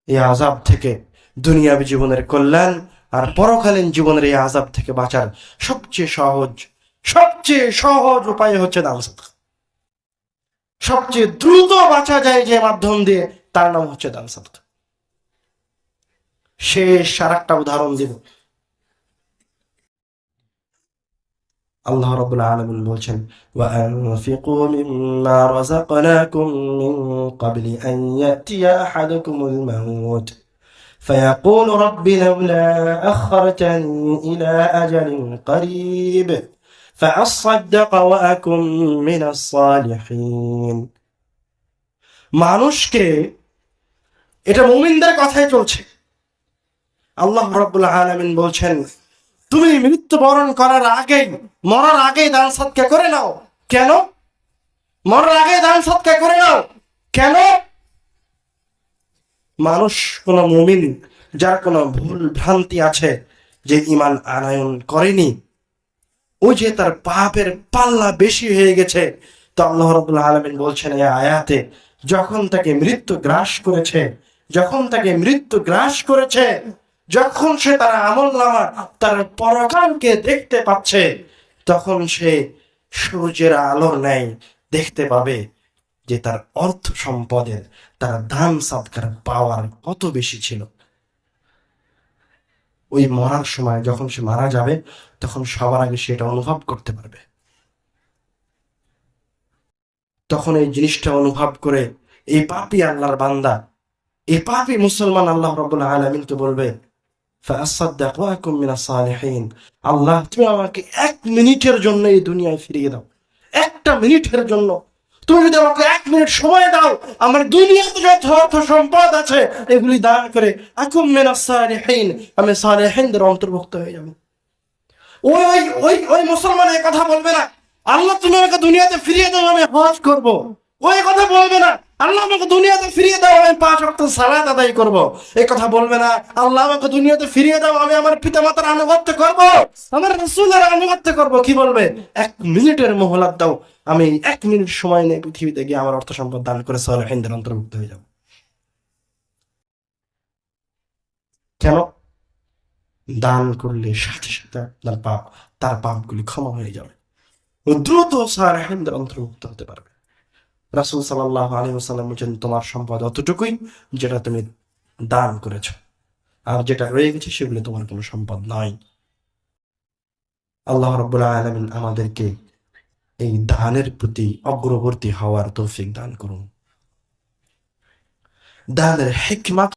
এই আযাব থেকে, দুনিয়াবী জীবনের কল্যাণ আর পরকালীন জীবনের এই আযাব থেকে বাঁচার সবচেয়ে সহজ উপায় হচ্ছে দান সাদকা। সবচেয়ে দ্রুত বাঁচা যায় যে মাধ্যম দিয়ে, তার নাম হচ্ছে দান সাদকা। শেষ আরেকটা উদাহরণ দিব। আল্লাহ রাব্বুল আলামিন বলছেন, ওয়া আনফিকু মিম্মা রাযাকনাকুম মিন ক্বাবলি আন ইয়াতিয়া আহাদাকুমুল মাউত ফায়াকুলু রাব্বি লাউলা আখখারতানি ইলা আজালিন করিব ফাআসাদদাক ওয়া আকুম মিনাস সালিহিন। মানুষকে, এটা মুমিনদের কথাই চলছে। আল্লাহ রাব্বুল আলামিন বলছেন, তুমি মৃত্যুবরণ মরার আগেই দান সদকা করে নাও। কেন? মরার আগেই দান সদকা করে নাও কেন? মানুষ, কোন মুমিন যার কোনো ভুল ভ্রান্তি আছে, যে ঈমান আনয়ন করেনি, ওই যে তার পাপের পাল্লা বেশি হয়ে গেছে, তো আল্লাহ রাব্বুল আলামিন বলছেন এই আয়াতে, যখন তাকে মৃত্যু গ্রাস করেছে, যখন সে তার আমলনামা, তার পরকালকে দেখতে পাচ্ছে, তখন সে সূর্যের আলোর ন্যায় দেখতে পাবে যে তার অর্থ সম্পদের, তার দান সদকার পাওয়ার কত বেশি ছিল। ওই মরার সময় যখন সে মারা যাবে, তখন সবার আগে সেটা অনুভব করতে পারবে। তখন এই জিনিসটা অনুভব করে এই পাপী আল্লাহর বান্দা, এই পাপী মুসলমান আল্লাহ রাব্বুল আলামিনকে বলবে, ফাআসাদদাক ওয়া আকুম মিনাস সালিহিন। আল্লাহ, তুমি আমাকে 1 মিনিটের জন্য এই দুনিয়ায় ফিরিয়ে দাও। 1টা মিনিটের জন্য তুমি যদি আমাকে 1 মিনিট সময় দাও, আমার দুনিয়াতে যত অর্থ সম্পদ আছে এগুলি দান করে আকুম মিনাস সালিহিন, আমি সালিহিনদের অন্তর্ভুক্ত হয়ে যাব। ওই মুসলমান এই কথা বলবে না, আল্লাহ তুমি আমাকে দুনিয়াতে ফিরিয়ে দাও, আমি হজ করব। ওই কথা বলবে না, আল্লাহ আমাকে দুনিয়াতে ফিরিয়ে দাও, আমি 5 ওয়াক্ত সালাত আদায় করব। এই কথা বলবে না, আল্লাহ আমাকে দুনিয়াতে ফিরিয়ে দাও, আমি আমার পিতামাতার আনুগত্য করব, আমার রাসূলের আনুগত্য করব। কি বলবে? 1 মিনিটের মোহলাত দাও, আমি 1 মিনিট সময় নিয়ে পৃথিবীতে গিয়ে আমার অর্থ সম্পদ দান করে সালিহিনদের অন্তর্ভুক্ত হয়ে যাব। কেন? দান করলে সাথে সাথে তার পাপগুলি ক্ষমা হয়ে যাবে, দ্রুত সালিহিনদের অন্তর্ভুক্ত হতে পারবে। রাসূল সাল্লাল্লাহু আলাইহি ওয়াসাল্লাম বলেছেন, তোমার সম্পদ অতটুকুই যেটা তুমি দান করেছো, আর যেটা রয়ে গেছে সেগুলো তোমার কোনো সম্পদ নয়। আল্লাহ রাব্বুল আলামিন আমাদেরকে এই দানের প্রতি অগ্রবর্তী হওয়ার তৌফিক দান করুন। দানের হিকমত